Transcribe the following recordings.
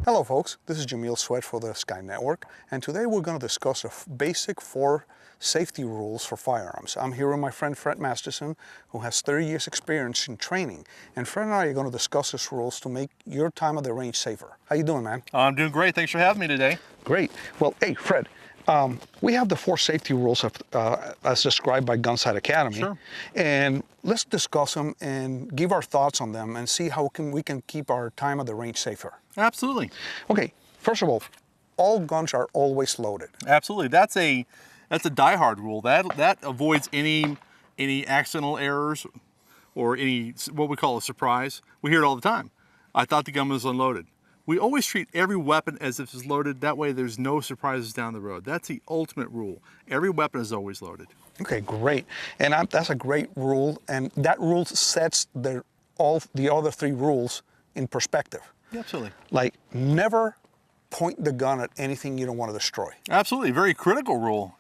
Hello folks, this is Yamil for the Sky Network, and today we're going to discuss basic 4 safety rules for firearms. I'm here with my friend Fred Mastison, who has 30 years experience in training, and Fred and I are going to discuss these rules to make your time at the range safer. How you doing, man? I'm doing great. Thanks for having me today. Great. Well, hey Fred, we have the 4 safety rules as described by Gunsight Academy. Sure. And let's discuss them and give our thoughts on them and see how we can keep our time at the range safer. Absolutely. Okay, first of all guns are always loaded. Absolutely. That's a diehard rule. That avoids any accidental errors or any what we call a surprise. We hear it all the time. I thought the gun was unloaded. We always treat every weapon as if it's loaded. That way there's no surprises down the road. That's the ultimate rule. Every weapon is always loaded. Okay, great. And that's a great rule, and that rule sets all the other 3 rules in perspective. Absolutely. Like, never point the gun at anything you don't want to destroy. Absolutely. Very critical rule.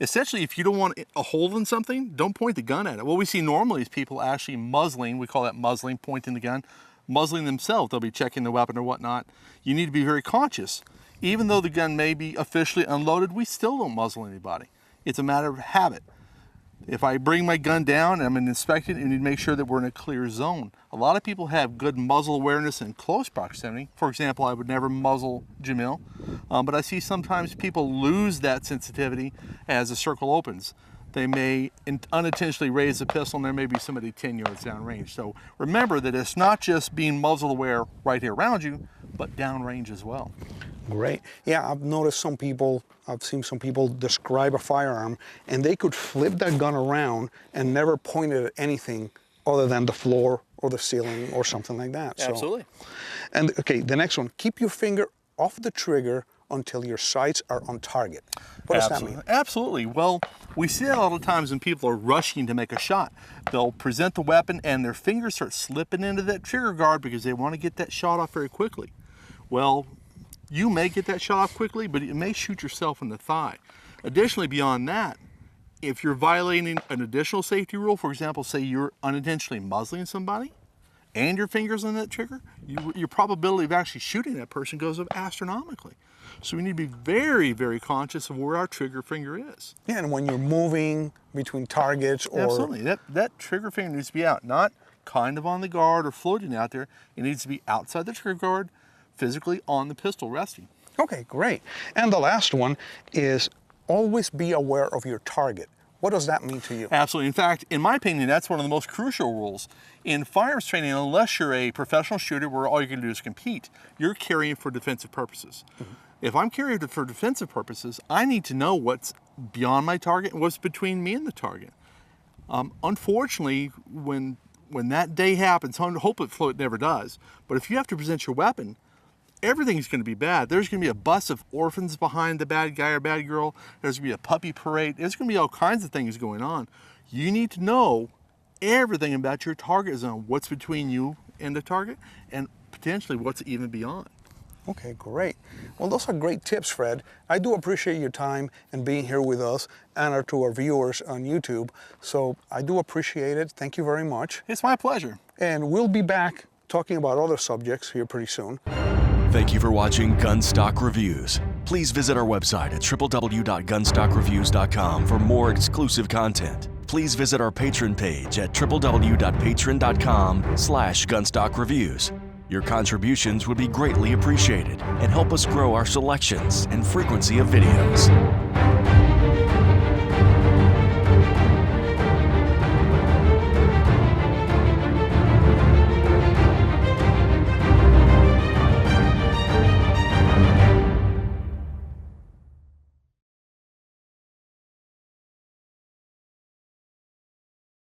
Essentially, if you don't want a hole in something, don't point the gun at it. What we see normally is people actually muzzling. We call that muzzling, pointing the gun. Muzzling themselves. They'll be checking the weapon or whatnot. You need to be very conscious. Even though the gun may be officially unloaded, we still don't muzzle anybody. It's a matter of habit. If I bring my gun down and I'm going to inspect it, you need to make sure that we're in a clear zone. A lot of people have good muzzle awareness in close proximity. For example, I would never muzzle Yamil, but I see sometimes people lose that sensitivity as the circle opens. They may unintentionally raise the pistol and there may be somebody 10 yards downrange. So remember that it's not just being muzzle aware right here around you, but downrange as well. Great. Yeah, I've seen some people describe a firearm and they could flip that gun around and never point it at anything other than the floor or the ceiling or something like that. Absolutely. And okay, the next one, keep your finger off the trigger until your sights are on target. What does that mean? Absolutely. Well, we see that all the times when people are rushing to make a shot. They'll present the weapon and their fingers start slipping into that trigger guard because they want to get that shot off very quickly. Well, you may get that shot off quickly, but it may shoot yourself in the thigh. Additionally, beyond that, if you're violating an additional safety rule, for example, say you're unintentionally muzzling somebody and your finger's on that trigger, your probability of actually shooting that person goes up astronomically. So we need to be very, very conscious of where our trigger finger is. Yeah, and when you're moving between targets or... Absolutely. That trigger finger needs to be out, not kind of on the guard or floating out there. It needs to be outside the trigger guard, physically on the pistol resting. Okay, great. And the last one is always be aware of your target. What does that mean to you? Absolutely. In fact, in my opinion, that's one of the most crucial rules. In firearms training, unless you're a professional shooter where all you're going to do is compete, you're carrying for defensive purposes. Mm-hmm. If I'm carrying for defensive purposes, I need to know what's beyond my target and what's between me and the target. Unfortunately, when that day happens, hopefully it never does, but if you have to present your weapon, everything's going to be bad. There's going to be a bus of orphans behind the bad guy or bad girl. There's going to be a puppy parade. There's going to be all kinds of things going on. You need to know everything about your target zone, what's between you and the target, and potentially what's even beyond. Okay, great. Well, those are great tips, Fred. I do appreciate your time and being here with us and to our viewers on YouTube. So I do appreciate it. Thank you very much. It's my pleasure. And we'll be back talking about other subjects here pretty soon. Thank you for watching Gunstock Reviews. Please visit our website at www.gunstockreviews.com for more exclusive content. Please visit our Patreon page at www.patreon.com/gunstockreviews. Your contributions would be greatly appreciated and help us grow our selections and frequency of videos.